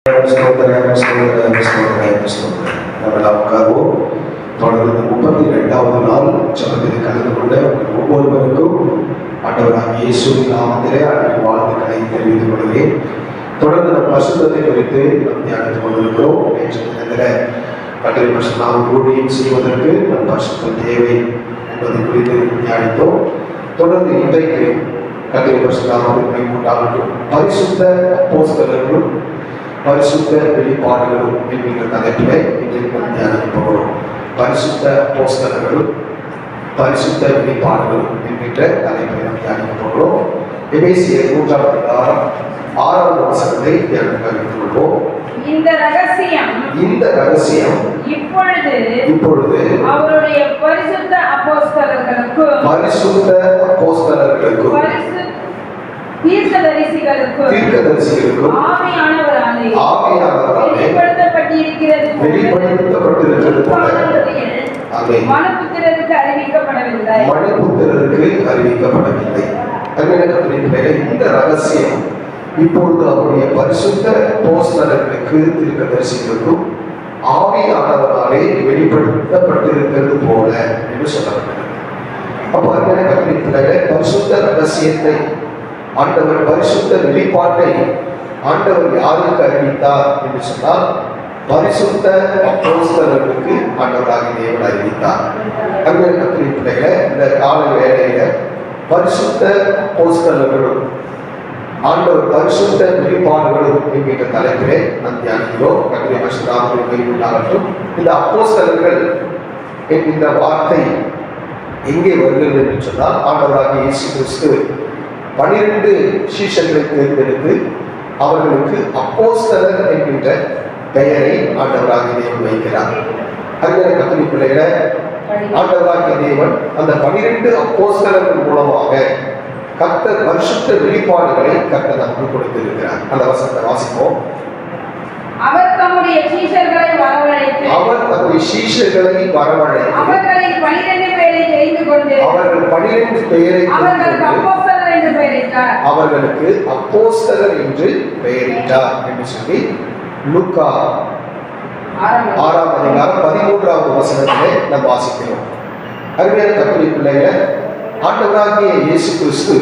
தொடர்ந்து 32வது நாள் ஜெபத்தில் கலந்து கொண்ட ஒவ்வொருவருக்கும் ஆண்டவராகிய இயேசுவின் நாமத்திலே அன்பின் வாழ்த்துக்களை தெரிவித்துக் கொள்கிறேன். தொடர்ந்து நம் பரிசுத்தத்தை குறித்து நாம் தியானித்துக் கொண்டிருக்கிறோம். நேற்று தினத்தில் கட்டளை பரிசுத்தம் ஊழியம் செய்வதற்கு நம் பரிசுத்தம் தேவை என்பதை குறித்து தியானித்தோம். தொடர்ந்து இன்றைக்கு கட்டளை பரிசுத்தம் உண்டாகட்டும் பரிசுத்த அப்போஸ்தலர்களும் பரிசுத்த வெளிப்பாடுகளும் என்கின்ற தலைப்பிலே இன்றைக்கு நாம் தியானிக்க போகிறோம். பரிசுத்த அப்போஸ்தலர்களும் பரிசுத்த வெளிப்பாடுகளும் என்கின்ற தலைப்பை நாம் தியானிக்க போகிறோம். எபேசியர் 3ஆம் அதிகாரம் 6வது வசனத்தை தியானிக்க கொள்வோம். இந்த ரகசியம் இப்பொழுது அவருடைய பரிசுத்த அப்போஸ்தலர்களுக்கும் தீர்க்கதரிசிகளுக்கும் ஆவியானவராலே வெளிப்படுத்தப்பட்டிருக்கிறது போல மனுபுத்திரருக்கு அறிவிக்கப்படவில்லை. இந்த ரகசியம் இப்பொழுது அவருடைய பரிசுத்த அப்போஸ்தலர்களுக்கு தீர்க்கதரிசிகளுக்கும் ஆவியானவராலே வெளிப்படுத்தப்பட்டிருக்கிறது போல என்று சொல்லப்பட்டது. அப்போ பரிசுத்த ரகசியத்தை ஆண்டவர், பரிசுத்த வெளிப்பாட்டை ஆண்டவர் யாருக்கு அறிவித்தார் என்று சொன்னால் பரிசுத்த அப்போஸ்தலர்களுக்கு ஆண்டவராகிய தேவன் அறிவித்தார். கர்த்தரின் பிள்ளைகளை இந்த கால வேளையில பரிசுத்த அப்போஸ்தலர்களும் ஆண்டவர் பரிசுத்த வெளிப்பாடுகளும் என்கின்ற தலைப்பிலே நாம் தியானிக்கிறோம். கர்த்தருடைய பரிசுத்த உண்டாகட்டும். இந்த அப்போஸ்தலர்கள் என்கின்ற வார்த்தை எங்கே வருகிறது என்று சொன்னால் ஆண்டவராகிய இயேசு கிறிஸ்து 12 சீஷர்களை தேர்ந்தெடுத்து அவர்களுக்கு அப்போஸ்தலர் என்கின்ற பெயரை ஆண்டவராகிய தேவன் வைக்கிறார். அருமையான கர்த்தருடைய பிள்ளைகளை ஆண்டவராகிய தேவன் அந்த 12 அப்போஸ்தலர்கள் மூலமாக கர்த்தர் பரிசுத்த வெளிப்பாடுகளை கர்த்தர் நமக்கு கொடுத்திருக்கிறார். அந்த வசனத்தை வாசிப்போம். அவர் தம்முடைய சீஷர்களை வரவழைத்து அவர்களில் 12 பேரை தெரிந்து கொண்டு அவர்களுக்கு அப்போஸ்தலர் என்று பெயரிட்டார் என்று சொல்லி லூக்கா 6ஆம் அதிகாரம் 13வது வசனத்திலே நாம் வாசிக்கிறோம். அருமையான கர்த்தருடைய பிள்ளைகளை ஆண்டவராகிய இயேசு கிறிஸ்து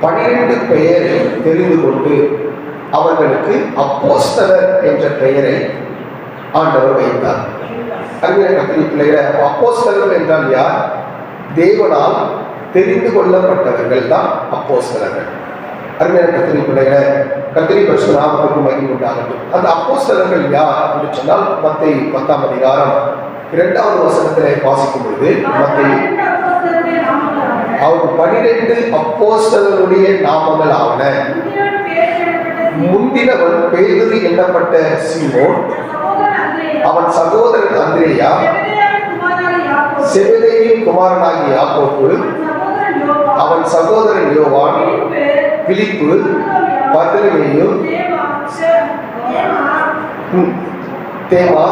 12 பெயரை தெரிந்து கொண்டு அவர்களுக்கு அப்போஸ்தலர் என்ற பெயரை ஆண்டவர் வைத்தார். அருமையான கர்த்தருடைய பிள்ளைகளை அப்போஸ்தலர்கள் என்றால் யார்? தேவனால் தெரிந்து கொள்ளப்பட்டவர்கள் தான் அப்போஸ்தலர்கள். அருமையான கர்த்தருடைய பிள்ளைகளை கர்த்தருடைய பரிசுத்த நாமத்துக்கு மகிமை உண்டாகட்டும். அந்த அப்போஸ்தலர்கள் யார் என்று சொன்னால் மத்தேயு 10ஆம் அதிகாரம் 2வது வசனத்திலே வாசிக்கும் பொழுது அவர் 12 அப்போஸ்தலருடைய நாமங்கள் ஆவன. முந்தினவன் பேதுரு எண்ணப்பட்ட சீமோன், அவன் சகோதரன் அந்திரேயா, செபெதேயுவின் குமாரனாகிய யாக்கோபு, அவன் சகோதரன் யோவான், பிலிப்பு, பர்தலமேயு, தேமா,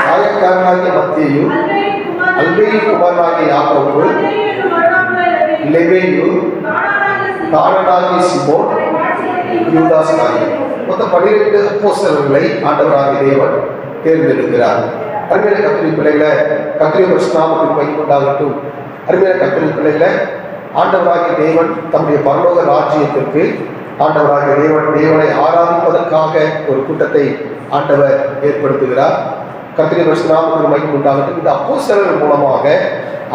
ஆயக்காரனாகிய மத்தேயு, அல்பேயின் குமாரனாகிய யாக்கோபு, லெபேயு, கானானாகிய சீமோன், யூதாஸ் ஆகிய மொத்தம் 12 அப்போஸ்தலர்களை ஆண்டவராகிய தேவன் தேர்ந்தெடுக்கிறார். அருமையான கர்த்தருடைய பிள்ளைகளை கர்த்தருடைய பரிசுத்த நாமத்துக்கு மகிமை உண்டாகட்டும். அருமையான கர்த்தருடைய பிள்ளைகளை ஆண்டவராகிய தேவன் தம்முடைய பரலோக ராஜ்யத்திற்கு ஆண்டவராகிய தேவனை ஆராதிப்பதற்காக ஒரு கூட்டத்தை ஆண்டவர் ஏற்படுத்துகிறார். கர்த்தருடைய பரிசுத்த நாமத்துக்கு மகிமை உண்டாகட்டும். இந்த அப்போஸ்தலர்கள் மூலமாக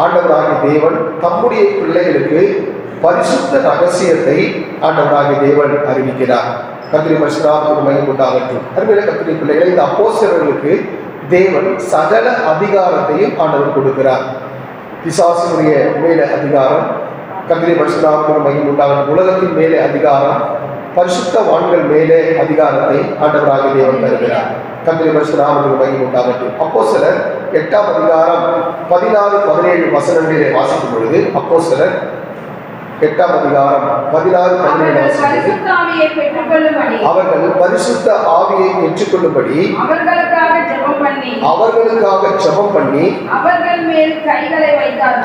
ஆண்டவராகிய தேவன் தம்முடைய பிள்ளைகளுக்கு பரிசுத்த ரகசியத்தை ஆண்டவராகிய தேவன் அறிவிக்கிறார். கர்த்தருடைய பரிசுத்த நாமத்துக்கு மகிமை உண்டாகட்டும். அருமையான கர்த்தருடைய பிள்ளைகளை இந்த அப்போஸ்தலர்களுக்கு தேவன் சகல அதிகாரத்தையும் ஆண்டவர் கொடுக்கிறார். பிசாசினுடைய மேலே அதிகாரம், கர்த்தருடைய பரிசுத்த நாமத்துக்கு மகிமை உண்டாகட்டும். உலகத்தின் மேலே அதிகாரம், பரிசுத்தவான்கள் மேலே அதிகாரத்தை ஆண்டவராகிய தேவன் தருகிறார். கர்த்தருடைய பரிசுத்த நாமத்துக்கு மகிமை உண்டாகட்டும். அப்போஸ்தலர் 8ஆம் அதிகாரம் 14-17 வசனங்களிலே வாசிக்கும் பொழுது அப்போஸ்தலர் 8ஆம் அதிகாரம் 16-17 அவர்கள் பரிசுத்த ஆவியை பெற்றுக்கொள்ளும்படி அவர்களுக்காக ஜெபம் பண்ணி அவர்கள் மேல் கைகளை வைத்தார்கள்.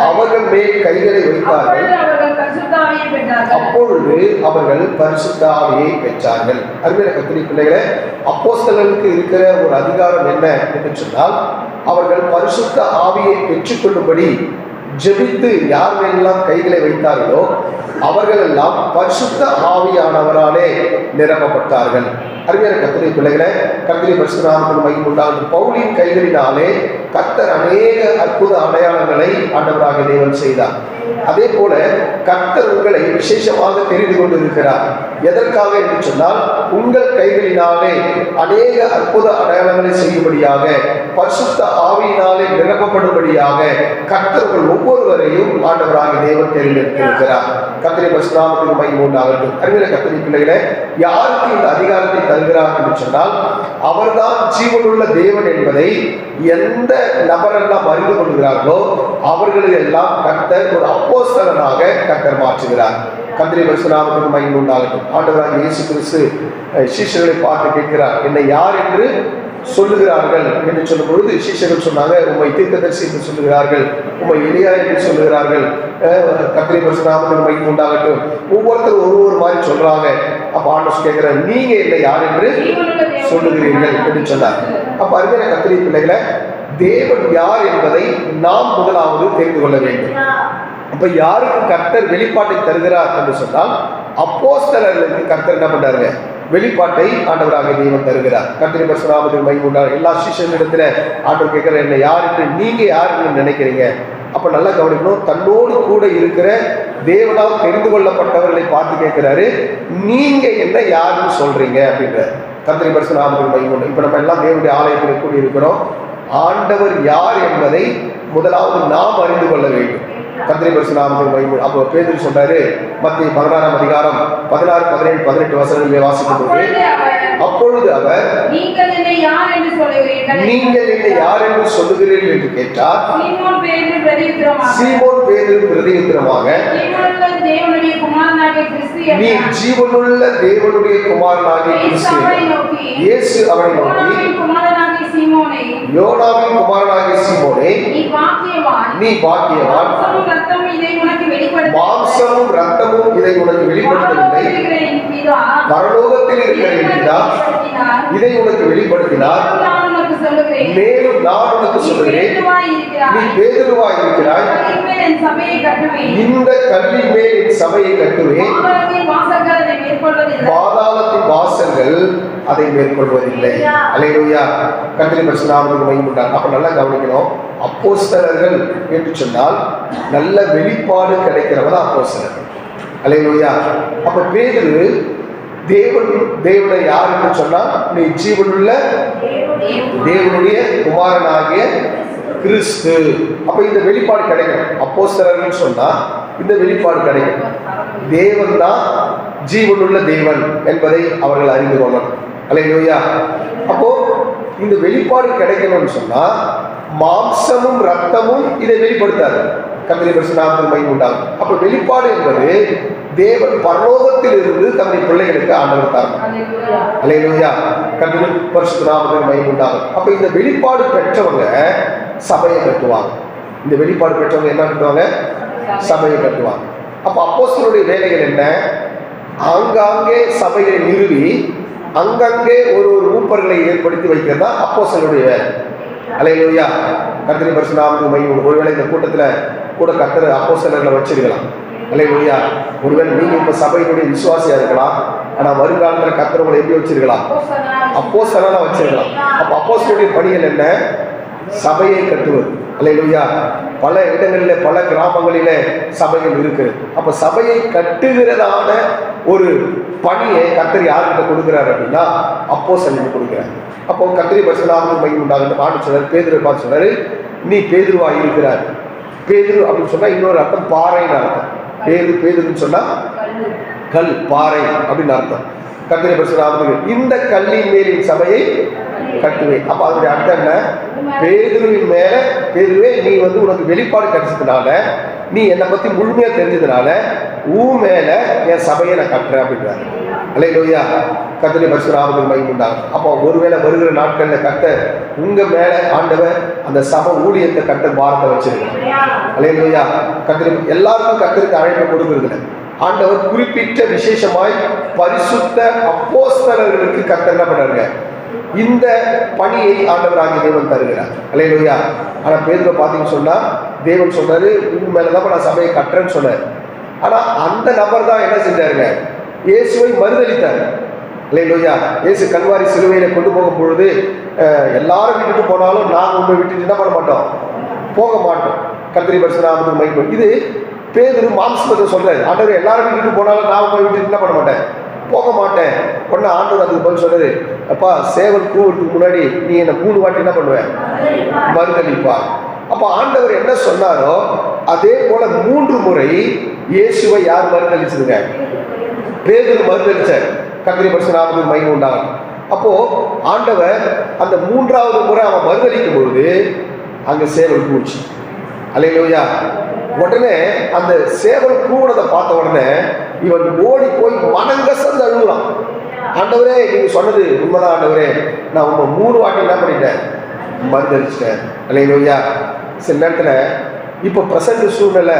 அப்பொழுது அவர்கள் பரிசுத்த ஆவியை பெற்றார்கள். அருமையான கர்த்தருடைய பிள்ளைகளே, அப்போஸ்தலர்களுக்கு இருக்கிற ஒரு அதிகாரம் என்ன என்று சொன்னால், அவர்கள் பரிசுத்த ஆவியை பெற்றுக்கொள்ளும்படி ஜெபித்து யார் மேலெல்லாம் கைகளை வைத்தார்களோ அவர்கள் எல்லாம் பரிசுத்த ஆவியானவராலே நிரப்பப்பட்டார்கள். அருமையான கர்த்தருடைய பிள்ளைகளே, கர்த்தருடைய பரிசுத்த நாமத்துக்கு மகிமை உண்டாகட்டும். பவுலின் கைகளினாலே கர்த்தர் அநேக அற்புத அடையாளங்களை ஆண்டவராக தேவன் செய்தார். அதே போல கர்த்தர் உங்களை விசேஷமாக தெரிந்து கொண்டிருக்கிறார். எதற்காக என்று சொன்னால், உங்கள் கைகளினாலே அநேக அற்புத அடையாளங்களை செய்யும்படியாக, பரிசுத்த ஆவியினாலே நிரப்பப்படும்படியாக கர்த்தர் ஒவ்வொருவரையும் ஆண்டவராக தேவன் தெரிந்திருக்கிறார். கர்த்தருடைய பரிசுத்த நாமத்துக்கு மகிமை உண்டாகட்டும். அருமையான கர்த்தருடைய பிள்ளைகளே, யாருக்கு இந்த அதிகாரத்தை தருகிறார் என்று சொன்னால், அவர்தான் ஜீவனுள்ள தேவன் என்பதை எந்த நபரெல்லாம் அறிந்து கொள்கிறார்களோ அவர்களை எல்லாம் கர்த்தர் ஒரு அப்போஸ்தலனாக கர்த்தர் மாற்றுகிறார். கர்த்தருடைய பரிசுத்த நாமத்துக்கு மகிமை உண்டாகட்டும். ஆண்டவராகிய இயேசு கிறிஸ்து சீஷர்களை பார்த்து கேட்கிறார், என்னை யார் என்று சொல்லுகிறார்கள் என்று சொல்லும் பொழுது சீஷர்கள் சொன்னாங்க, உம்மை தீர்க்கதரிசி என்று சொல்லுகிறார்கள், உம்மை எலியா என்று சொல்லுகிறார்கள். கர்த்தருடைய பரிசுத்த நாமத்துக்கு மகிமை உண்டாகட்டும். ஒவ்வொருத்தரும் ஒரு மாதிரி சொல்றாங்க. அப்ப ஆண்டவர் கேட்கிறார், நீங்க என்னை யார் என்று சொல்லுகிறீர்கள் என்று சொன்னார். அப்ப அருமையான கர்த்தருடைய பிள்ளைகளை, தேவன் யார் என்பதை நாம் முதலாவது தெரிந்து கொள்ள வேண்டும். அப்ப யாருக்கு கர்த்தர் வெளிப்பாட்டை தருகிறார் என்று சொன்னால், அப்போஸ்தலர்களுக்கு கர்த்தர் என்ன பண்றாரு? வெளிப்பாட்டை ஆண்டவராக தேவன் தருகிறார். கர்த்தருடைய பரிசுத்த நாமத்துக்கு மகிமை உண்டாகட்டும். எல்லா சீஷர்களிடத்துல ஆண்டவர் கேட்கிற, என்ன யார் என்று நீங்க யார் என்று நினைக்கிறீங்க? அப்ப நல்லா கவனிக்கணும். தன்னோடு கூட இருக்கிற தேவனால் தெரிந்து கொள்ளப்பட்டவர்களை பார்த்து கேட்கிறாரு, நீங்க என்ன யாருன்னு சொல்றீங்க அப்படின்ற. கர்த்தருடைய பரிசுத்த நாமத்துக்கு மகிமை உண்டு. இப்ப நம்ம எல்லாம் தேவனுடைய ஆலயத்தில் கூடி இருக்கிறோம். ஆண்டவர் யார் என்பதை முதலாவது நாம் அறிந்து கொள்ள வேண்டும். கர்த்தருடைய பரிசுத்த நாமத்துக்கு மகிமை. அப்போ பேதுரு சொல்றாரு, மத்திய 16ஆம் அதிகாரம் 16, 17, 18 வசனங்களை வாசிக்கும் போது, அப்பொழுது அவர், நீங்கள் என்னை யார் என்று சொல்லுகிறீர்கள் என்று கேட்டார். சீமோன் பேதுரு பிரதியுத்தரமாக, நீ ஜீவனுள்ள தேவனுடைய குமாரனாகிய கிறிஸ்து. இயேசு அவனை நோக்கி, யோனாவின் குமாரனாகிய சீமோனே, நீ பாக்கியவான், மாம்சமும் இரத்தமும் இதை உனக்கு வெளிப்படுத்தவில்லை, பரலோகத்தில் இருக்கிற என் பிதா இதை உனக்கு வெளிப்படுத்தினார். மேலும் நான் உனக்கு சொல்லுகிறேன், நீ பேதுருவாய் இருக்கிறாய், இந்த கல்லின் மேல் என் சபையை கட்டுவேன், பாதாளத்தின் வாசல்கள் அதை மேற்கொள்வதில்லை. அல்லேலூயா. கர்த்தருடைய பரிசுத்த நாமத்துக்கு மகிமை உண்டாகட்டும். அப்ப நல்லா கவனிக்கணும். அப்போஸ்தலர்கள் என்று சொன்னால் நல்ல வெளிப்பாடு கிடைக்கிறவங்க அப்போஸ்தலர்கள். அல்லேலூயா. அப்ப பேதுரு தேவனை யார் என்று சொன்னால், நீ ஜீவனுள்ள தேவனுடைய குமாரனாகிய கிறிஸ்து. அப்ப இந்த வெளிப்பாடு கிடைக்கும். அப்போஸ்தலர்கள் சொன்னா இந்த வெளிப்பாடு கிடைக்கும். தேவன் தான் ஜீவனுள்ள தேவன் என்பதை அவர்கள் அறிந்து கொள்ளணும். அல்லேலூயா. அப்போ இந்த வெளிப்பாடு கிடைக்கணும்னு சொன்னா மாம்சமும் ரத்தமும் இதை வெளிப்படுத்தாது. கர்த்தருடைய பரிசுத்த நாமத்துக்கு மகிமை உண்டாகும். அப்ப வெளிப்பாடு என்பது தேவன் பரலோகத்தில் இருந்து தம்முடைய பிள்ளைகளுக்கு ஆண்டவர் தரணும். அல்லேலூயா. கர்த்தருடைய பரிசுத்த நாமத்துக்கு மகிமை உண்டாகும். அப்ப இந்த வெளிப்பாடு பெற்றவங்க சபையை கட்டுவாங்க. இந்த வெளிப்பாடு பெற்றவங்க என்ன கட்டுவாங்க? சபையை கட்டுவாங்க. அப்ப அப்போஸ்தலருடைய வேலைகள் என்ன? ஆங்காங்கே சபையை நிறுவி அங்கங்கே ஒரு ஊப்பர்களை ஏற்படுத்தி வைக்கிறது தான் அப்போஸ்தலருடைய வேலை. அல்லேலூயா. கர்த்தருடைய பரிசுத்த நாமத்துக்கு மகிமை. ஒருவேளை இந்த கூட்டத்துல கூட கர்த்தர் அப்போஸ்தலர்களை வச்சிருக்கலாம். அல்லேலூயா. ஒருவேளை நீங்க இப்ப சபையினுடைய விசுவாசியா இருக்கலாம், ஆனா வருங்காலத்துல கர்த்தர் உங்களை எப்படி வச்சிருக்கலாம்? அப்போஸ்தலனா வச்சிருக்கலாம். அப்ப அப்போஸ்தலருடைய பணிகள் என்ன? சபையை கட்டுவது. அல்லேலூயா. பல இடங்களில் பல கிராமங்களிலே சபைகள் இருக்கு. அப்ப சபையை கட்டுகிறதான ஒரு பணியை கர்த்தர் யார்கிட்ட கொடுக்கிறார் அப்படின்னா அப்போஸ்தலனுக்கு கொடுக்கிறார். அப்போ கர்த்தருடைய பரிசுத்த நாமத்துக்கு மகிமை உண்டாகட்டும். ஆண்டவர் சொல்றாரு, பேதுருவை பார்த்து சொல்றாரு, நீ பேதுருவாய் இருக்கிறார். பேதுரு அப்படின்னு சொன்னா இன்னொரு அர்த்தம் பாறைன்னு அர்த்தம். பேதுருன்னு சொன்னா கல், பாறை அப்படின்னு அர்த்தம். கர்த்தருடைய பரிசுத்த நாமத்துக்கு, இந்த கல்லின் மேலின் சபையை கட்டுவேன். அப்ப அதனுடைய அர்த்தம் என்ன? பேதுருவின் மேல, பேதுருவே நீ உனக்கு வெளிப்பாடு கிடைச்சதுனால நீ என்னை பத்தி முழுமையா தெரிஞ்சதுனால உன் மேல என் சபையை நான் கட்டுறேன் அப்படின்றாரு. அல்லேலூயா. கர்த்தருடைய பரிசுத்த நாமத்துக்கு மகிமை உண்டாகட்டும். அப்போ ஒருவேளை வருகிற நாட்கள்ல கர்த்தர் உங்க மேல ஆண்டவர் அந்த சபை ஊழியத்தை கர்த்தர் வார்த்தை வச்சிருக்கிறார். அல்லேலூயா. கர்த்தர் எல்லாருக்கும் கர்த்தருக்கு அழைப்பு கொடுக்கிறது. ஆண்டவர் குறிப்பிட்ட விசேஷமாய் பரிசுத்த அப்போஸ்தலர்களுக்கு கர்த்தர் என்ன பண்றாங்க, இந்த பணியை ஆண்டவராகிய தேவன் தருகிறார். அல்லேலூயா. ஆனா பேதுரு பாத்தீங்கன்னு சொன்னா தேவன் சொன்னாரு உங்க மேலதான் நான் சபையை கட்டுறேன்னு சொன்னார். ஆனா அந்த நபர் தான் என்ன செஞ்சாருங்க, இயேசுவை மறுதளித்தார். அல்லேலூயா. இயேசு கல்வாரி சிலுவையில கொண்டு போகும் பொழுது எல்லாரும் விட்டுட்டு போனாலும் நாங்கள் உண்மை விட்டுட்டு என்ன பண்ண மாட்டோம், போக மாட்டோம். கர்த்தருடைய பரிசுத்த நாமத்துக்கு மகிமை. இது பேதுரு மாம்சத்தை சொல்றாரு. ஆண்டவர் எல்லாரும் விட்டுட்டு போனாலும் நான் உண்மை விட்டுட்டு என்ன பண்ண மாட்டேன், போக மாட்டேன். உடனே ஆண்டவர் அதுக்கு பதில் சொல்றாரு, அப்பா சேவல் கூவுறதுக்கு முன்னாடி நீ என்ன 3 வாட்டி என்ன பண்ணுவேன், மறுதளிப்பா. அப்ப ஆண்டவர் என்ன சொன்னாரோ அதே போல 3 முறை இயேசுவை யார் மறுதளிச்சதுங்க, பேதுரு மறுதளிச்சார். கர்த்தருடைய பரிசுத்த நாமத்துக்கு மகிமை உண்டாகட்டும். அப்போ ஆண்டவர் அந்த 3வது முறை அவன் மறுதளிக்கும் பொழுது அங்க சேவல் கூச்சு. அல்லேலூயா. உடனே அந்த சேவல் கூவுனதை பார்த்த உடனே இவன் ஓடி போய் மனங்கசந்து அழுகுறான். ஆண்டவரே நீங்க சொன்னது உண்மைதான் ஆண்டவரே, நான் உங்க 3 வாட்டி என்ன பண்ணிட்டேன், மறுதளிச்சிட்டேன். அல்லேலூயா. சில நேரத்துல இப்போ பிரசன்ட் சூழ்நிலை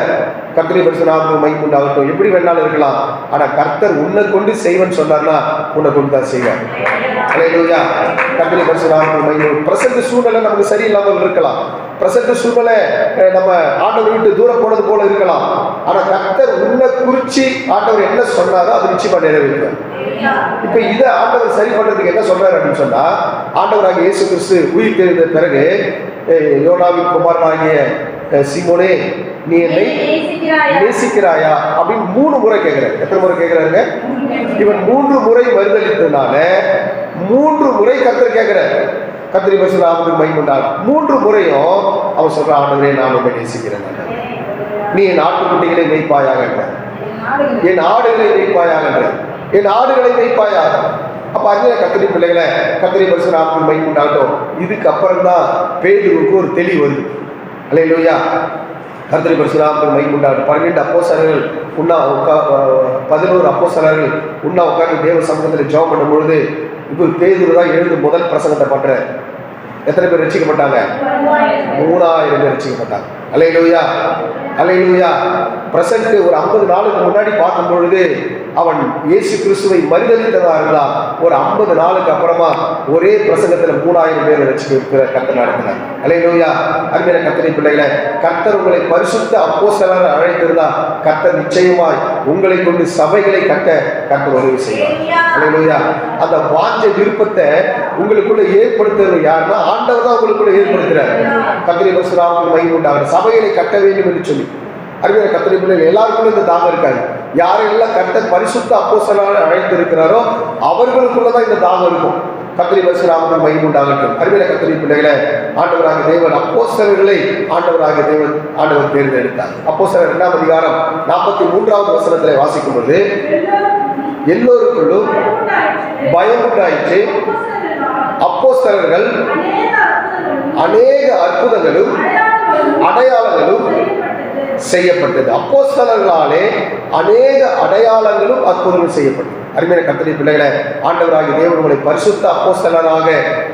கர்த்தருடைய பரிசுத்த நாமத்துக்கு மகிமை உண்டாகட்டும், எப்படி வேணாலும் இருக்கலாம். ஆனா கர்த்தர் உன்னை கொண்டு செய்வன்னு சொன்னார்னா உன்னை கொண்டு தான் செய்வார். அல்லேலூயா. கர்த்தருடைய பரிசுத்த நாமத்துக்கு மகிமை. பிரசன்ட் சூழ்நிலை நமக்கு சரியில்லாமல் இருக்கலாம். பிரசன்ட் சூழ்நிலை நம்ம ஆண்டவர் விட்டு தூரம் போனது போல இருக்கலாம். ஆனா கர்த்தர் உன்னை குறிச்சு ஆண்டவர் என்ன சொன்னாரோ அது நிச்சயமா நிறைவேற்றுவார். இப்ப இதை ஆண்டவர் சரி பண்றதுக்கு என்ன சொல்றாரு அப்படின்னு சொன்னா, ஆண்டவராக இயேசு கிறிஸ்து உயிர் தெரிந்த பிறகு யோனாவின் குமாரனாகிய சீமோனே நீ என்னை நேசிக்கிறாயா அப்படின்னு 3 முறை கேட்கிறார். எத்தனை முறை கேட்கிறாருங்க, இவன் 3 முறை மறுதளித்ததுனால 3 முறை கர்த்தர் கேட்கிறார். கர்த்தருடைய பரிசுத்த நாமத்துக்கு மகிமை உண்டாகட்டும். 3 முறையும் அவன் சொல்றான், ஆண்டவரே நான் உன்னை நேசிக்கிறேன், நீ என் ஆட்டுக்குட்டிகளை மேய்ப்பாயாக, என் ஆடுகளை மேய்ப்பாயாக, என் ஆடுகளை மேய்ப்பாயாக. அப்ப அங்கே கர்த்தருடைய பிள்ளைகளை கர்த்தருடைய பரிசுத்த நாமத்துக்கு மகிமை உண்டாகட்டும். இதுக்கு அப்புறம் தான் பேதுருவுக்கு ஒரு தெளிவு வருது. அல்லேலூயா. கர்த்தருடைய பரிசுத்த நாமத்துக்கு மகிமை உண்டாகட்டும். 12 அப்போஸ்தலர்கள் உண்ணா 11 அப்போஸ்தலர்கள் உண்ணா உட்கார்ந்து தேவ சமூகத்தில் ஜெபம் பண்ணும் பொழுது இப்போ பேதுரு தான் எழுந்து முதல் பிரசங்கத்தை பண்ற. எத்தனை பேர் ரட்சிக்கப்பட்டாங்க, 3000 பேர் ரட்சிக்கப்பட்டாங்க. அல்லேலூயா. அல்லேலூயா. பிரசன்ட் ஒரு 50 நாளுக்கு முன்னாடி பார்க்கும் பொழுது அவன் இயேசு கிறிஸ்துவை மறுதளித்ததா இருந்தான். ஒரு 50 நாளுக்கு அப்புறமா ஒரே பிரசங்கத்துல 3000 பேர் ரட்சிக்க கர்த்தர் நடத்தினார். அல்லேலூயா. அருமையான கர்த்தருடைய பிள்ளைகளை, கர்த்தர் உங்களை பரிசுத்த அப்போஸ்தலராக அழைத்திருந்தா கர்த்தர் நிச்சயமாய் உங்களை கொண்டு சபைகளை கட்ட கர்த்தர் உதவி செய்வார். அல்லேலூயா. அந்த வாஞ்ச விருப்பத்தை உங்களுக்குள்ள ஏற்படுத்துறது யாருன்னா ஆண்டவர் தான் உங்களுக்குள்ள ஏற்படுத்துறார். கர்த்தருடைய பரிசுத்த நாமத்துக்கு மகிமை உண்டாகட்டும். சபைகளை கட்ட வேண்டும் என்று சொல்லி அருமையான கர்த்தருடைய பிள்ளைகள் எல்லாருக்குள்ள இந்த தாகம் இருக்காது. யாரெல்லாம் கர்த்தர் பரிசுத்த அப்போஸ்தலராக அழைத்து இருக்கிறாரோ அவர்களுக்குள்ளதான் இந்த தாகம் இருக்கும். கர்த்தருடைய பரிசுத்த நாமத்துக்கு மகிமை உண்டாகட்டும். அருமையான கர்த்தருடைய பிள்ளைகளை, ஆண்டவராக தேவன் அப்போஸ்தலர்களை ஆண்டவராக தேவன் ஆண்டவர் தேர்ந்தெடுத்தார். அப்போஸ்தலர் 2ஆம் அதிகாரம் 43வது வசனத்திலே வாசிக்கும் பொழுது எல்லோருக்குள்ளும் பயம் உண்டாயிற்று. அப்போஸ்தலர்கள் அநேக அற்புதங்களும் அடையாளங்களும் செய்யப்பட்டது. அப்போஸ்தலர்களாலே அநேக அடையாளங்களும் அற்புதங்களும் செய்யப்பட்டது. அருமையான கர்த்தருடைய பிள்ளைகளை, ஆண்டவராகிய தேவன் உங்களை பரிசுத்த அப்போஸ்தலராக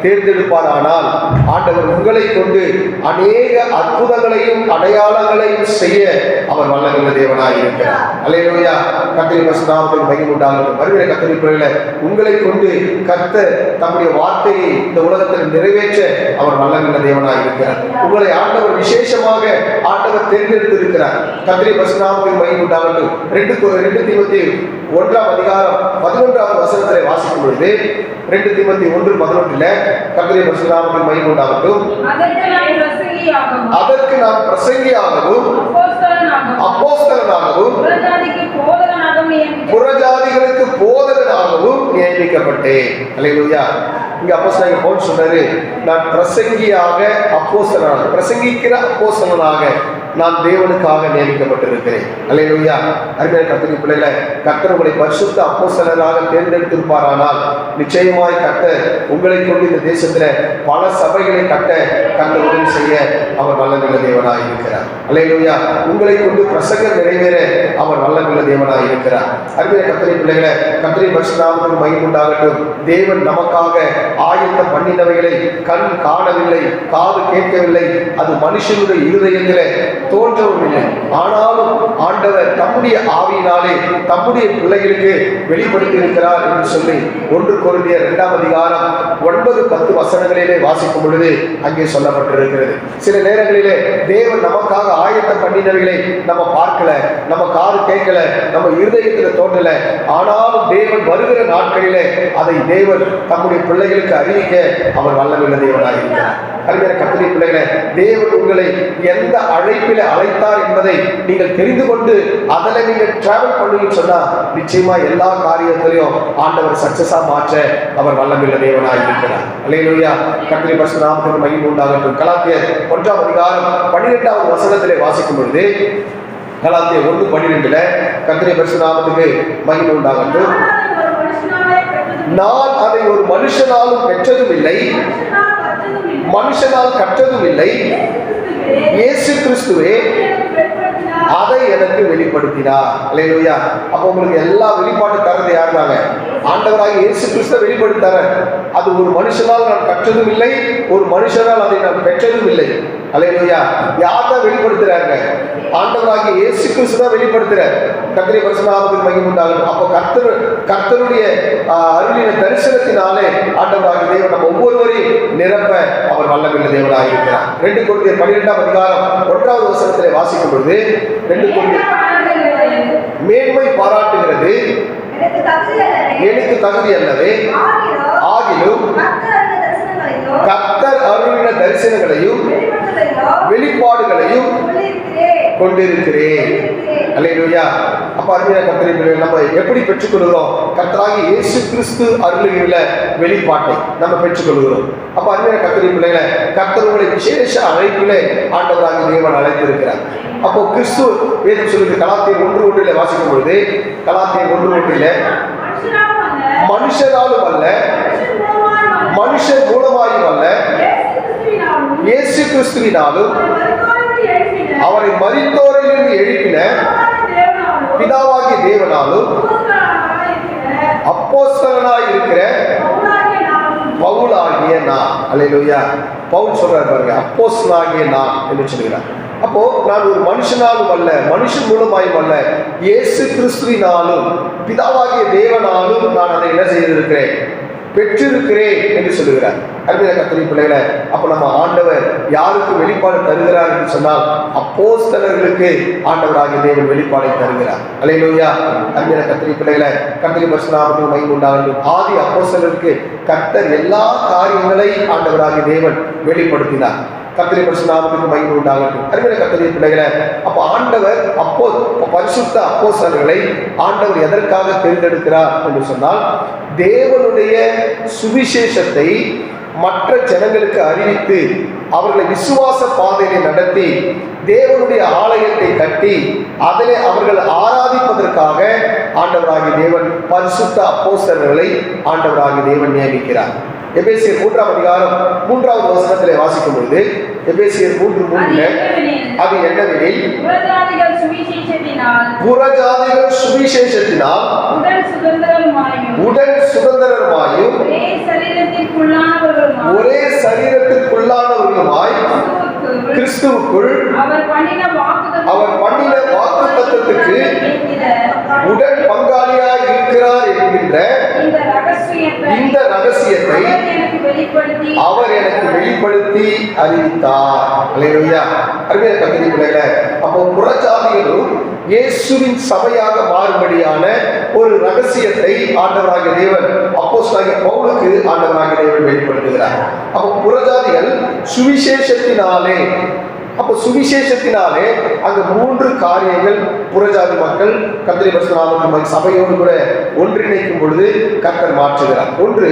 தேர்ந்தெடுப்பாரானால் ஆண்டவர் உங்களை கொண்டு அநேக அற்புதங்களையும் அடையாளங்களையும் செய்ய அவர் வல்லமையுள்ள தேவனாக இருக்கிறார். அல்லேலூயா. கர்த்தருடைய பரிசுத்த நாமத்துக்கு மகிமை உண்டாகட்டும். அருமையான கர்த்தருடைய பிள்ளைகளை, உங்களை கொண்டு கர்த்தர் தம்முடைய வார்த்தையை இந்த உலகத்தில் நிறைவேற்ற அவர் வல்லமையுள்ள தேவனாக இருக்கிறார். உங்களை ஆண்டவர் விசேஷமாக ஆண்டவர் தேர்ந்தெடுத்திருக்கிறார். கர்த்தருடைய பரிசுத்த நாமத்துக்கு மகிமை உண்டாகட்டும். 2 தீமோத்தேயு 1ஆம் அதிகாரம் 11வது வசனத்திலே வாசிக்கும் பொழுது 2 தீமோத்தேயு 1:11 கர்த்தருடைய பரிசுத்த நாமத்துக்கு மகிமை உண்டாகட்டும். அதற்கு நான் பிரசங்கியாகவும் அப்போஸ்தலனாகவும் புறஜாதிகளுக்கு போதகனாகவும் நியமிக்கப்பட்டேன். அல்லேலூயா. இங்க அப்போஸ்தலன் பவுல் சொன்னாரு, நான் பிரசங்கியாக அப்போஸ்தலனாக, பிரசங்கிக்கிற அப்போஸ்தலனாக நான் தேவனுக்காக நியமிக்கப்பட்டிருக்கிறேன். அல்லேலூயா. அருமையான கர்த்தருடைய பிள்ளைகளே, கர்த்தர் உங்களை பரிசுத்த அப்போஸ்தலராக தேர்ந்தெடுத்திருப்பாரானால் நிச்சயமாய் கர்த்தர் உங்களை கொண்டு இந்த தேசத்துல பல சபைகளை கட்ட கர்த்தர் உதவி செய்ய அவர் வல்லமையுள்ள தேவனாய் இருக்கிறார். அல்லேலூயா. உங்களை கொண்டு பிரசங்கம் நிறைவேற அவர் வல்லமையுள்ள தேவனாய் இருக்கிறார். அருமையான கர்த்தருடைய பிள்ளைகளே, கர்த்தருடைய பரிசுத்த நாமத்துக்கு மகிமை உண்டாகட்டும். தேவன் நமக்காக ஆயத்தம் பண்ணினவைகளை கண் காணவில்லை, காது கேட்கவில்லை, அது மனுஷனுடைய இருதயத்திலே தோன்றவும் இல்லை. ஆனாலும் ஆண்டவர் தம்முடைய ஆவியினாலே தம்முடைய பிள்ளைகளுக்கு வெளிப்படுத்தி இருக்கிறார் என்று சொல்லி 1 கொரிந்தியர் 2ஆம் அதிகாரம் 9-10 வசனங்களிலே வாசிக்கும் பொழுது அங்கே சொல்லப்பட்டிருக்கிறது. சில நேரங்களிலே தேவன் நமக்காக ஆயத்தம் பண்ணினவைகளை நம்ம பார்க்கல, நம்ம காது கேட்கல, நம்ம இருதயத்தில் தோன்றல. ஆனாலும் தேவன் வருகிற நாட்களிலே அதை தேவன் தம்முடைய பிள்ளைகளுக்கு அறிவிக்க அவர் வல்லமையுள்ள தேவனாக இருக்கிறார். அருமையான கர்த்தருடைய பிள்ளைகளே, தேவன் உங்களை எந்த அழைப்பில அழைத்தார் என்பதை நீங்கள் தெரிந்து கொண்டு அதில் நீங்கள் டிராவல் பண்ணுவீங்கன்னு சொன்னா நிச்சயமா எல்லா காரியத்திலையும் ஆண்டவர் சக்சஸா மாற்ற அவர் வல்லமையுள்ள தேவனாக இருக்கிறார். அல்லேலூயா. கர்த்தருடைய பரிசுத்த நாமத்துக்கு மகிமை உண்டாகட்டும். கலாத்தியர் 1ஆம் அதிகாரம் 12ஆவது வசனத்திலே வாசிக்கும் பொழுது, கலாத்தியர் 1:12 கர்த்தருடைய பரிசுத்த நாமத்துக்கு மகிமை உண்டாகட்டும். நான் அதை ஒரு மனுஷனாலும் பெற்றதும் இல்லை, மனுஷனால் கற்றதும் இல்லை, இயேசு கிறிஸ்துவே அதை எனக்கு வெளிப்படுத்தினார். அல்லேலூயா. அப்போ உங்களுக்கு எல்லா வெளிப்பாட்டு தரது யாருனாங்க? ஆண்டவராக இயேசு கிறிஸ்துவை வெளிப்படுத்தார. அது ஒரு மனுஷனால் நான் கற்றதும் இல்லை, ஒரு மனுஷனால் அதை நான் பெற்றதும் இல்லை. அல்லேலூயா. யார் தான் வெளிப்படுத்துறாங்க? ஆண்டவராக இயேசு கிறிஸ்து தான் வெளிப்படுத்துறார். கர்த்தருடைய பரிசுத்த நாமத்துக்கு மகிமை உண்டாகட்டும். அப்போ கர்த்தருடைய அருளின தரிசனத்தினாலே ஆண்டவராக தேவன் நம்ம ஒவ்வொருவரையும் நிரப்ப அவர் வல்லமையுள்ள தேவனாக இருக்கிறார். 2 கொரிந்தியர் 12ஆம் அதிகாரம் 1ஆவது வசனத்திலே வாசிக்கும் பொழுது, 2 கொரிந்தியர் மேன்மை பாராட்டுகிறது எனக்கு தகுதி அல்லவே, ஆகிலும் கர்த்தர் அருளின தரிசனங்களையும் வெளிப்பாடுகளையும் கொண்டிருக்கிறேன். அல்லேலூயா. அப்ப அருமையான கர்த்தரை நம்ம எப்படி பெற்றுக்கொள்கிறோம்? கர்த்தராகிய இயேசு கிறிஸ்து அருளுகிற வெளிப்பாட்டை நம்ம பெற்றுக்கொள்கிறோம். அப்ப அருமையான கர்த்தரை பிள்ளைகளை, கர்த்தர் உங்களை விசேஷ அழைப்பிலே ஆண்டவராகிய தேவன் அழைத்திருக்கிறார். அப்போ கிறிஸ்து வேதம் சொல்லுது, கலாத்தியர் 1:1 வாசிக்கும் பொழுது, கலாத்தியர் 1:1 மனுஷராலும் அல்ல, மனுஷன் மூலமாயும் அல்ல, இயேசு கிறிஸ்துவினாலும் அவரை மரித்தோரிலிருந்து எழுப்பின பிதாவாகிய தேவனாலும் அப்போஸ்தலனாய் இருக்கிற பவுலாகிய நான். அல்லேலூயா. பவுல் சொல்றார் பாருங்க, அப்போஸ்தலனாகிய நான் என்று சொல்கிறார். அப்போ நான் ஒரு மனுஷனாலும் அல்ல, மனுஷன் மூலமாயும் அல்ல, இயேசு கிறிஸ்துவினாலும் பிதாவாகிய தேவனாலும் நான் அதை என்ன செய்திருக்கிறேன்? பெற்றிருக்கிறேன் என்று சொல்லுகிறார். அருமையான கர்த்தருடைய பிள்ளைகளை, அப்ப நம்ம ஆண்டவர் யாருக்கு வெளிப்பாடு தருகிறார் என்று சொன்னால் அப்போஸ்தலர்களுக்கு ஆண்டவராகிய தேவன் வெளிப்பாடை தருகிறார். அல்லேலூயா. அருமையான கர்த்தருடைய பிள்ளைகளை, கர்த்தருடைய பரிசுத்த நாமத்துக்கு மகிமை உண்டாகட்டும். ஆதி அப்போஸ்தலருக்கு கர்த்தர் எல்லா காரியங்களை ஆண்டவராகிய தேவன் வெளிப்படுத்தினார். கர்த்தருடைய பரிசுத்த நாமத்துக்கு மகிமை உண்டாகட்டும். அருமையான கர்த்தருடைய பிள்ளைகளை, அப்ப ஆண்டவர் பரிசுத்த அப்போஸ்தலர்களை ஆண்டவர் எதற்காக தேர்ந்தெடுக்கிறார் என்று சொன்னால், தேவனுடைய சுவிசேஷத்தை மற்ற ஜனங்களுக்கு அறிவித்து அவர்களை விசுவாச பாதையை நடத்தி தேவனுடைய ஆலயத்தை கட்டி அதிலே அவர்கள் ஆராதிப்பதற்காக ஆண்டவராகிய தேவன் பரிசுத்த அப்போஸ்தலர்களை ஆண்டவராகிய தேவன் நியமிக்கிறார். எபேசியர் 3ஆம் அதிகாரம் 3ஆவது வசனத்திலே வாசிக்கும் பொழுது, எபேசியர் 3:3 அது என்னவெனில், புறஜாதிகள் சுவிசேஷத்தினால் உடன் சுதந்திரமாயும் ஒரே சரீரத்திற்குள்ளானவர்களுமாய் கிறிஸ்துவுக்குள் அவர் பண்ணின வாக்குத்தத்தத்துக்கு உடன் பங்காளியாய் இருக்கிறார் என்கின்ற இந்த ரகசியத்தை அவர் எனக்கு வெளிப்படுத்தி அறிவித்தார். அல்லேலூயா. அருமையான கர்த்தருடைய பிள்ளைகளே, அப்போ புறஜாதிகளும் இயேசுவின் சபையாக மாறும்படியான ஒரு ரகசியத்தை ஆண்டவராகிய தேவன் அப்போஸ்தலனாகிய பவுலுக்கு ஆண்டவராகிய தேவன் வெளிப்படுத்துகிறார். அப்போ புறஜாதிகள் சுவிசேஷத்தினாலே, அப்போ சுவிசேஷத்தினாலே அங்க 3 காரியங்கள் புறஜாதி மக்கள் கர்த்தருடைய பரிசுத்த நாமத்தை சபையோடு கூட ஒன்றிணைக்கும் பொழுது கர்த்தர் மாற்றுகிறார். ஒன்று,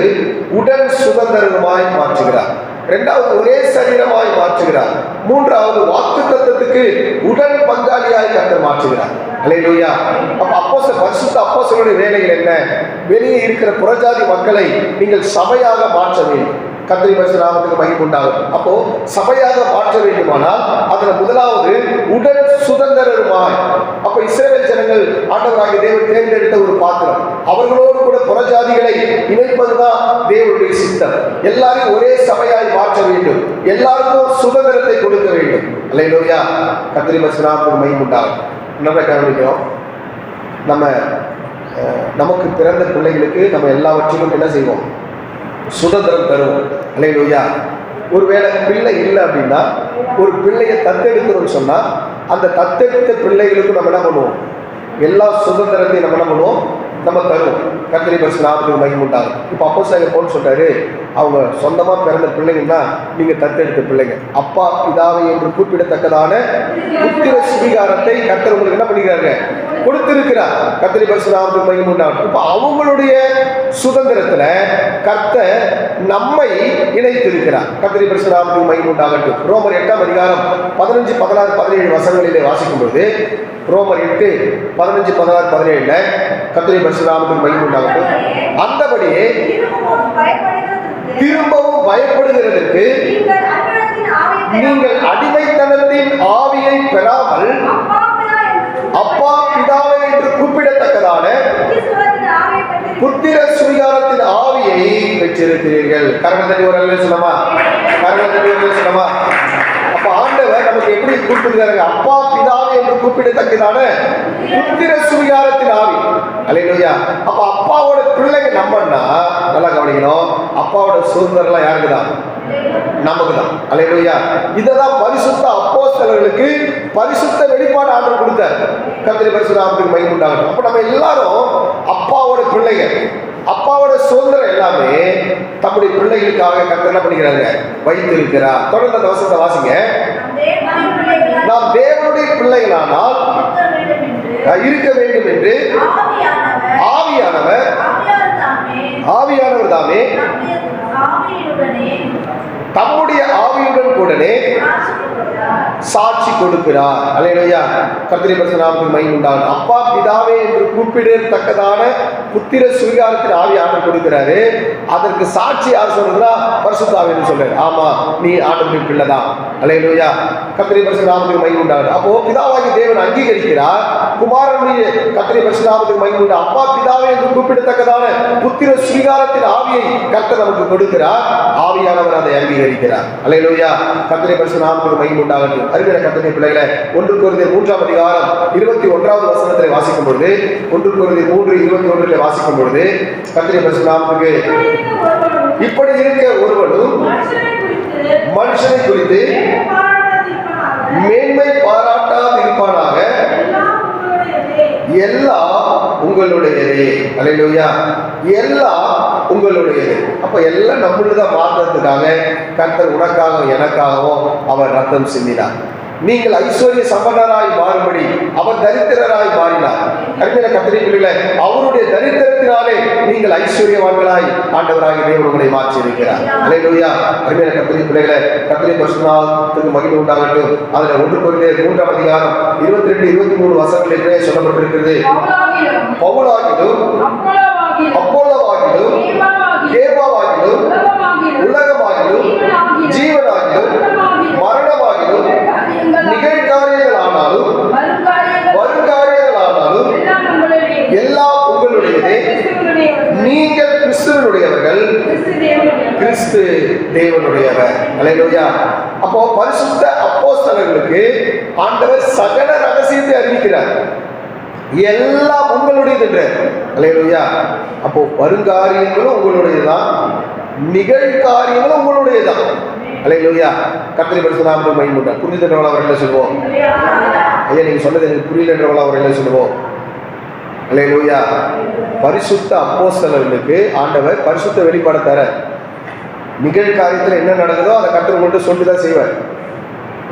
உடன் சுதந்திரமாய் மாற்றுகிறார். இரண்டாவது ஒரே சரீரமாய் மாற்றுகிறார். மூன்றாவது வாக்குத்தத்தத்துக்கு உடன் பங்காளியாய் கர்த்தர் மாற்றுகிறார். அல்லேலூயா. அப்ப பரிசுத்த அப்போஸ்தலருடைய வேலைகள் என்ன? வெளியே இருக்கிற புறஜாதி மக்களை நீங்கள் சபையாக மாற்ற வேண்டும். கர்த்தருடைய பரிசுத்த நாமத்துக்கு மகிமை உண்டாகட்டும். அப்போ சபையாக மாற்ற வேண்டுமானால் அதுல முதலாவது உடன் சுதந்திரருமாய். அப்ப இஸ்ரவேல் ஜனங்கள் ஆண்டவராகிய தேவன் தேர்ந்தெடுத்த ஒரு பாத்திரம். அவர்களோடு கூட புறஜாதிகளை இணைப்பதுதான் தேவனுடைய சித்தம். எல்லாரையும் ஒரே சபையாய் மாற்ற வேண்டும். எல்லாருக்கும் சுதந்திரத்தை கொடுக்க வேண்டும். அல்லேலூயா. கர்த்தருடைய பரிசுத்த நாமத்துக்கு மகிமை உண்டாகட்டும். நம்ம கவனிக்கிறோம், நமக்கு பிறந்த பிள்ளைகளுக்கு நம்ம எல்லாவற்றிலும் என்ன செய்வோம்? சுதந்திரம் தருவோம். அல்லேலூயா. ஒருவேளை பிள்ளை இல்லை அப்படின்னா, ஒரு பிள்ளையை தத்தெடுக்கிறோம்னு சொன்னா அந்த தத்தெடுத்த பிள்ளைகளுக்கு நம்ம என்ன பண்ணுவோம்? எல்லா சுதந்திரத்தையும் நம்ம என்ன பண்ணுவோம்? நம்ம தருவோம். கர்த்தருடைய பரிசுத்த நாமத்துக்கு மகிமை உண்டாகும். இப்போ அப்போஸ்தலர் பவுல் சொல்றாரு, அவங்க சொந்தமா பிறந்த பிள்ளைங்கன்னா நீங்க தத்தெடுத்த பிள்ளைங்க. அப்பா பிதாவை என்று கூப்பிடத்தக்கதான புத்திர சுவீகாரத்தை கர்த்தர் உங்களுக்கு என்ன பண்ணிக்கிறாங்க? கொடுத்திருக்கிறார். கர்த்தருடைய பரிசுத்த நாமத்துக்கு மகிமை உண்டாகும். இப்போ அவங்களுடைய சுதந்திரத்துல கர்த்தர் நம்மை இணைத்திருக்கிறார். கர்த்தருடைய பரிசுத்த நாமத்துக்கு மகிமை உண்டாகட்டும். ரோமர் 8ஆம் அதிகாரம் 15, 16, 17 வசனங்களிலே வாசிக்கும் பொழுது, ரோமர் 8, 15, 16, 17 கர்த்தருடைய பரிசுத்த நாமத்துக்கு மகிமை உண்டாகட்டும். அந்தபடியே திரும்பவும் பயப்படுகிறதற்கு நீங்கள் அடிமைத்தனத்தின் ஆவியை பெறாமல் அப்பா பிதாவை என்று கூப்பிடத்தக்கதான புத்திர சுவீகாரத்தின் ஆவியை பெற்றிருக்கிறீர்கள். கரணத்தடி ஒரு அல்ல சொல்லமா? கரணத்தடி ஒரு சொல்லமா? அப்ப ஆண்டவர் நமக்கு எப்படி கூப்பிடுறாங்க? அப்பா பிதாவை என்று கூப்பிடத்தக்கதான புத்திர சுவீகாரத்தின் ஆவி. அல்லேலூயா. அப்ப அப்பாவோட பிள்ளைங்க நம்மன்னா நல்லா கவனிக்கணும், அப்பாவோட சுதந்திரம் யாருக்கு தான்? நமக்கு தான். அல்லேலூயா. இதெல்லாம் பரிசுத்த அப்போஸ்தலர்களுக்கு பரிசுத்த வெளிப்பாடு ஆண்டவர் கொடுத்தார். கர்த்தருடைய பரிசுத்த நாமத்துக்கு மகிமை உண்டாகட்டும். அப்ப நம்ம எல்லாரும் அப்பாவோட பிள்ளைங்க. அப்பாவோட சுதந்திரம் எல்லாமே தம்முடைய பிள்ளைகளுக்காக கர்த்தர் என்ன பண்ணிக்கிறாங்க? வைத்திருக்கிறார். தொடர்ந்து அந்த வசனத்தை வாசிங்க. நாம் தேவனுடைய பிள்ளைகளானால் இருக்க வேண்டும் என்று ஆவியானவர் தாமே தம்முடைய ஆவியுடன் கூடனே சாட்சி கொடுக்கிறார். அல்லேலூயா. கர்த்தருடைய பரிசுத்த நாமத்துக்கு மகிமை உண்டாகட்டும். அப்பா பிதாவே என்று கூப்பிடத்தக்கதான புத்திர சுவீகாரத்தின் ஆவி ஆண்டவர் கொடுக்கிறாரு. அதற்கு சாட்சி யார் சொல்றா? பரிசுத்த ஆவின்னு சொல்றாரு. ஆமா, நீ ஆண்டவருடைய பிள்ளைதான். அல்லேலூயா. கர்த்தருடைய பரிசுத்த நாமத்துக்கு மகிமை உண்டாகட்டும். அப்போ பிதாவாகிய தேவன் அங்கீகரிக்கிறார். குமாரனுடைய கர்த்தருடைய பரிசுத்த நாமத்துக்கு மகிமை உண்டாகட்டும். அப்பா பிதாவே என்று கூப்பிடத்தக்கதான புத்திர சுவீகாரத்தின் ஆவியை கர்த்தர் நமக்கு கொடுக்கிறார். ஆவியானவர் அதை அங்கீகரிக்கிறார். அல்லேலூயா. கர்த்தருடைய பரிசுத்த நாமத்துக்கு மகிமை உண்டாகட்டும். அருமையான கர்த்தருடைய பிள்ளைகளே, 1 கொரிந்தியர் 3ஆம் அதிகாரம் 21வது வசனத்திலே வாசிக்கும் பொழுது, 1 கொரிந்தியர் 3:21 வாசிக்கும் பொழுது, கர்த்தருடைய பரிசுத்த நாமத்துக்கு இப்படி இருக்க ஒருவனும் மனுஷனை குறித்து மேன்மை பாராட்டாதிருப்பானாக, எல்லாம் உங்களுடையதே. அல்லேலூயா. எல்லாம் உங்களுடையது. அப்ப எல்லாம் நம்மளுதான் மாற்றத்துக்காக கர்த்தர் உனக்காகவும் எனக்காகவும் அவர் ரத்தம் சிந்தினார். நீங்கள் ஐஸ்வர்ய சம்பன்னராய் மாறும்படி அவர் தரித்திரராய் மாறினார். அருமையான கர்த்தருடைய பிள்ளைகளே, அவருடைய தரித்திரத்தினாலே நீங்கள் ஐஸ்வர்யவான்களாய் ஆண்டவராகிய தேவன் உங்களை மாற்றி இருக்கிறார். அல்லேலூயா. அருமையான கர்த்தருடைய பிள்ளைகளே, கர்த்தருடைய பரிசுத்த நாமத்துக்கு மகிமை உண்டாகட்டும். அதுல 1 கொரிந்தியர் 3ஆம் அதிகாரம் 22, 23 வசனங்களிலே சொல்லப்பட்டிருக்கிறது. பவுலாகிலும் அப்போலோவாகிலும் கேபாவாகிலும் உலகமாகிலும் ஜீவனாகிலும் மரணமாகிலும் நிகழ்காரியங்களானாலும் வருங்காரியங்களானாலும் எல்லாம் உங்களுடையதே. நீங்கள் கிறிஸ்துவனுடையவர்கள், கிறிஸ்து தேவனுடையவர். அல்லேலூயா. அப்போ பரிசுத்த அப்போஸ்தலர்களுக்கு ஆண்டவர் சகல ரகசியத்தை அறிவிக்கிறார். எல்லாம் உங்களுடையது என்ற. அல்லேலூயா. அப்போ வருங்காரியங்களும் உங்களுடையதுதான், நிகழ்காரியங்களும் உங்களுடையதான். அல்லேலூயா. கர்த்தருடைய பரிசுத்த நாமத்துக்கு மகிமை உண்டாகட்டும். புரிஞ்சுட்டவங்களா அவர் என்ன சொல்லுவோம்? ஐயா நீங்க சொன்னது எனக்கு புரியலன்றவங்களா அவர் என்ன சொல்லுவோம்? அல்லேலூயா. பரிசுத்த அப்போஸ்தலர்களுக்கு ஆண்டவர் பரிசுத்த வெளிப்பாடு தர, நிகழ்காரியத்தில் என்ன நடக்குதோ அதை கர்த்தர் உங்கள்கிட்ட சொல்லிதான் செய்வார்.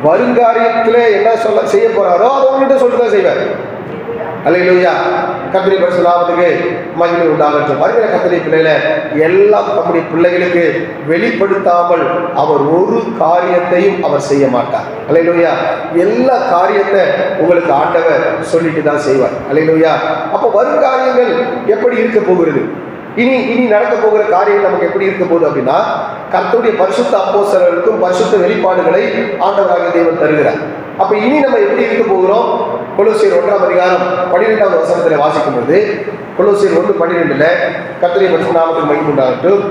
வருங்காரியத்தில் என்ன செய்ய போறாரோ அதை உங்கள்கிட்ட சொல்லிதான் செய்வார். அல்லேலூயா. கர்த்தருடைய பரிசுத்த நாமத்துக்கு மகிமை உண்டாகட்டும். வருகிற கர்த்தருடைய பிள்ளைகளை எல்லாம் தம்முடைய பிள்ளைகளுக்கு வெளிப்படுத்தாமல் அவர் ஒரு காரியத்தையும் அவர் செய்ய மாட்டார். அல்லேலூயா. எல்லா காரியத்தை உங்களுக்கு ஆண்டவர் சொல்லிட்டு தான் செய்வார். அல்லேலூயா. அப்போ வரும் காரியங்கள் எப்படி இருக்க போகிறது, இனி நடக்க போகிற காரியம் நமக்கு எப்படி இருக்க போகுது அப்படின்னா, கர்த்தருடைய பரிசுத்த அப்போஸ்தலர்களுக்கும் பரிசுத்த வெளிப்பாடுகளை ஆண்டவராகிய தேவன் தருகிறார். அப்ப இனி நம்ம எப்படி இருக்க போகிறோம்? கொலோசியர் 1:12 வசனத்தில் வாசிக்கும் பொழுது, கொலோசியர் 1:12 கர்த்தருடைய பரிசுத்த நாமத்துக்கு மகிமை உண்டாகட்டும்.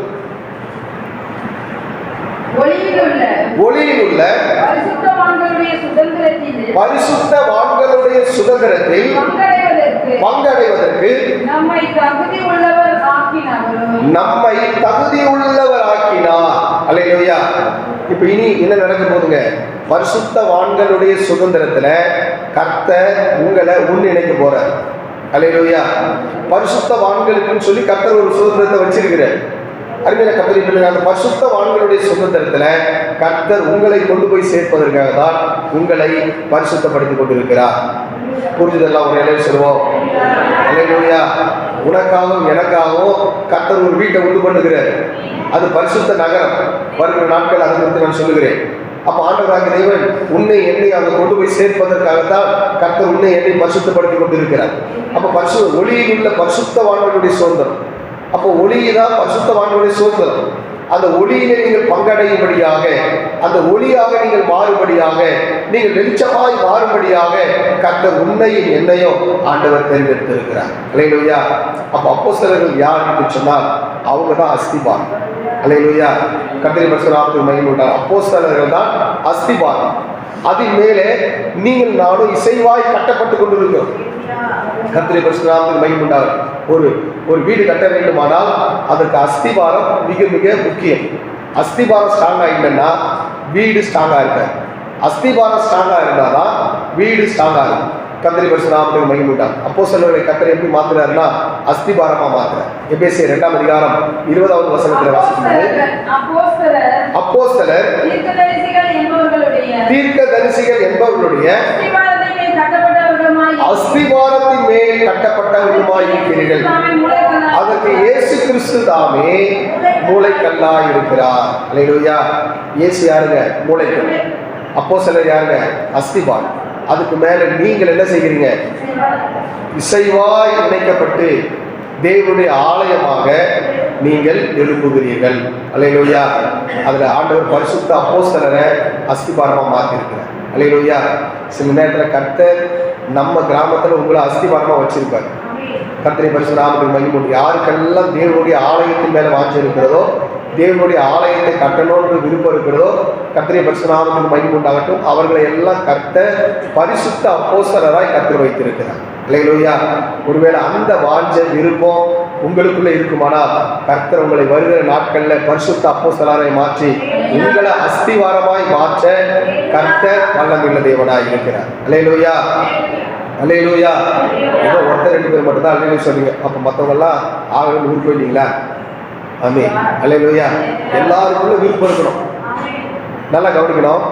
ஒளியில் உள்ள பரிசுத்தவான்களுடைய சுதந்திரத்தில் பங்கடைவதற்கு நம்மை தகுதி உள்ளவர் ஆக்கினார். அல்லேலூயா. இப்ப இனி என்ன நடக்க போதுங்க? பரிசுத்தவான்களுடைய சுதந்திரத்துல கர்த்தர் உங்களை ஒன்றிணைக்க போறார். அல்லேலூயா. பரிசுத்தவான்களுக்குன்னு சொல்லி கர்த்தர் ஒரு சுதந்திரத்தை வச்சிருக்கிறார். அருமையான கர்த்தருடைய பிள்ளைகள், அந்த பரிசுத்தவான்களுடைய சுதந்திரத்துல கர்த்தர் உங்களை கொண்டு போய் சேர்ப்பதற்காக தான் உங்களை பரிசுத்தப்படுத்திக் கொண்டிருக்கிறார். புரிஞ்சுதெல்லாம் ஒரு இலையை சொல்லுவோம். அல்லேலூயா. உனக்காகவும் எனக்காகவும் கர்த்தர் ஒரு வீட்டை உண்டு பண்ணுகிறார். அது பரிசுத்த நகரம். வருகிற நாட்கள் அதை குறித்து நான் சொல்லுகிறேன். அப்ப ஆண்டவராகிய தேவன் உன்னை என்னை அங்கே கொண்டு போய் சேர்ப்பதற்காகத்தான் கர்த்தர் உன்னை என்னை பரிசுத்தப்படுத்திக் கொண்டிருக்கிறார். அப்ப ஒளியில் உள்ள பரிசுத்தவான்களுடைய சுதந்திரம். அப்போ ஒளிதான் பரிசுத்தவான்களுடைய சுதந்திரம். அந்த ஒளியிலே நீங்கள் பங்கடையும்படியாக, அந்த ஒளியாக நீங்கள் மாறும்படியாக, நீங்கள் வெளிச்சமாய் மாறும்படியாக கர்த்தர் உன்னையும் என்னையும் ஆண்டவர் தேர்ந்தெடுத்திருக்கிறார். அல்லேலூயா. அப்ப அப்போஸ்தலர்கள் யார் என்று சொன்னால் அவங்க தான் அஸ்திபாரம். அல்லேலூயா. கர்த்தருடைய பரிசுத்த நாமத்துக்கு மகிமை உண்டாகட்டும். அப்போஸ்தலர்கள் தான் அஸ்திபாரம். அதன் மேலே நீங்கள் நானும் இசைவாய் கட்டப்பட்டு கொண்டிருக்கிறோம். கர்த்தருடைய பரிசுத்த நாமத்துக்கு மகிமை உண்டாகட்டும். ஒரு வீடு கட்ட வேண்டுமானால் அதற்கு அஸ்திபாரம் மிக மிக முக்கியம். அஸ்திபாரம் ஸ்ட்ராங்கா இல்லைன்னா வீடு ஸ்ட்ராங்கா இருக்காது. அஸ்திபாரம் ஸ்ட்ராங்கா இருந்தாதான் வீடு ஸ்ட்ராங்கா இருக்கும். கர்த்தருடைய பரிசுத்த நாமத்துக்கு மகிமை உண்டாகட்டும். அப்போஸ்தலர்களை கர்த்தர் எப்படி மாத்துறாருன்னா அஸ்திபாரமா மாத்துறார். எபேசியர் 2:20 வசனத்தில் வாசிக்கும்போது, அப்போஸ்தலர் தீர்க்கதரிசிகள் என்பவர்களுடைய அஸ்திபாரத்தின் மேல் கட்டப்பட்டவர்களுமாய் இருக்கிறீர்கள். அதற்கு இயேசு கிறிஸ்து தாமே மூளைக்கல்லாய் இருக்கிறார். அல்லேலூயா. இயேசு யாருங்க? மூளைக்கல். அப்போஸ்தலர் யாருங்க? அஸ்திபாரம். அதுக்கு மேல நீங்கள் என்ன செய்கிறீங்க? இசைவாய் இணைக்கப்பட்டு தேவனுடைய ஆலயமாக நீங்கள் எழுப்புகிறீர்கள். அல்லேலூயா. அதுல ஆண்டவர் பரிசுத்த அப்போஸ்தலரை அஸ்திபாரமா மாத்திருக்கிறார். அல்லேலூயா. சில நேரத்தில் கர்த்தர் நம்ம கிராமத்தில் உங்களை அஸ்திபாரமா வச்சிருப்பார். கர்த்தருடைய பரிசுத்த நாமத்துக்கு மகிமை. யாருக்கெல்லாம் தேவனுடைய ஆலயத்தின் மேல வாஞ்சை இருக்கிறதோ, தேவனுடைய ஆலயத்தை கட்டணும்னு விருப்பம் இருக்கிறதோ, கர்த்தருடைய பரிசுத்த நாமத்துக்கு மகிமை உண்டாகட்டும். அவர்களை எல்லாம் கர்த்தர் பரிசுத்த அப்போஸ்தலராய் கர்த்தர் வைத்திருக்கிறார். அல்லேலூயா. ஒருவேளை அந்த வாஞ்சை விருப்பம் உங்களுக்குள்ள இருக்குமானால் கர்த்தர் உங்களை வருகிற நாட்கள்ல பரிசுத்த அப்போஸ்தலராய் மாற்றி உங்களை அஸ்திவாரமாய் மாற்ற கர்த்தர் வல்லமையுள்ள தேவனாய் இருக்கிறார். அல்லேலூயா. அல்லேலூயா. ஏதோ ஒருத்தர் 2 பேர் மட்டும் தான் அல்லேலூயா சொன்னீங்க. அப்ப மற்றவங்க எல்லாம் ஆகணும்னு விருப்பம் இல்லைங்களா? ஆமென். அல்லேலூயா. எல்லாருக்குள்ள விருப்பம் இருக்கணும். நல்லா கவனிக்கணும்.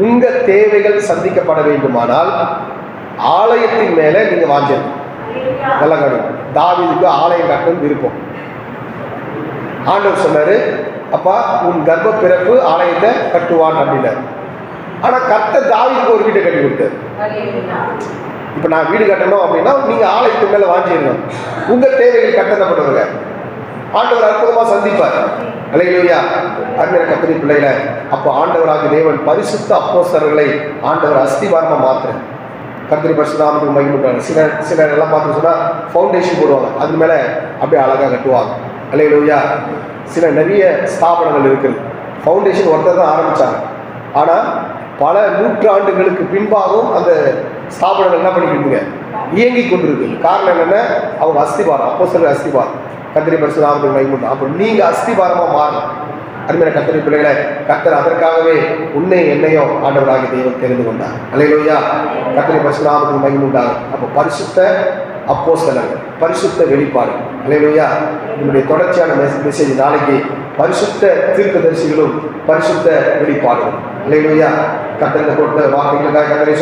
உங்க தேவைகள் சந்திக்கப்பட வேண்டுமானால் ஆலயத்தின் மேல நீங்க வாஞ்சிருக்கணும். நல்லா கவனிக்கணும். தாவீதுக்கு ஆலயம் கட்டணும் விருப்பம். ஆண்டவர் சொன்னாரு, அப்பா உன் கர்ப்ப பிறப்பு ஆலயத்தை கட்டுவான் அப்படின்னாரு. ஆனா கர்த்தர் தாவீதுக்கு ஒரு வீட்டை கட்டி கொடுத்தாரு. இப்ப நான் வீடு கட்டணும் அப்படின்னா நீங்க ஆலயத்துக்கு மேல வாஞ்சிடணும். உங்க தேவைகள் கட்டணப்படுவாங்க. ஆண்டவர் அற்புதமா சந்திப்பார். அல்லேலூயா. அருமையான கர்த்தருடைய பிள்ளைகளை, அப்போ ஆண்டவராகிய தேவன் பரிசுத்த அப்போஸ்தலர்களை ஆண்டவர் அஸ்திவாரமா மாத்துறார். கர்த்தருடைய பரிசுத்த நாமத்துக்கு மகிமை உண்டாகட்டும். சிலர் எல்லாம் பார்த்து சொன்னா ஃபவுண்டேஷன் போடுவாங்க, அது மேல அப்படியே அழகா கட்டுவாங்க. அல்லேலூயா. நிறைய ஸ்தாபனங்கள் இருக்குது. ஃபவுண்டேஷன் ஒருத்தர் தான் ஆரம்பிச்சாங்க. ஆனா பல நூற்றாண்டுகளுக்கு பின்பாகவும் அந்த ஸ்தாபனங்கள் என்ன பண்ணிக்கிட்டுங்க, இயங்கி கொண்டிருக்கு. காரணம் என்னன்னா அவங்க அஸ்திபாரம், அப்போஸ்தலர் அஸ்திபாரம். கர்த்தருடைய பரிசுத்த நாமத்துக்கு மகிமை உண்டாகட்டும். அப்போ நீங்க அஸ்திபாரமா மாறணும். அருமையான கர்த்தருடைய பிள்ளைகளை, கர்த்தர் அதற்காகவே உன்னை என்னையும் ஆண்டவராகிய தேவன் தெரிந்து கொண்டார். அல்லேலூயா. கர்த்தருடைய பரிசுத்த நாமத்துக்கு மகிமை உண்டாகட்டும். அப்போ பரிசுத்த அப்போஸ்தலர்கள், பரிசுத்த வெளிப்பாடு. அல்லேலூயா. என்னுடைய தொடர்ச்சியான மெசேஜ் நாளைக்கு பரிசுத்த தீர்க்கதரிசிகளும் பரிசுத்த வெளிப்பாடுகளும். அல்லேலூயா. கர்த்தருக்கு கொடுத்த வார்த்தைகளுக்காக கர்த்தரை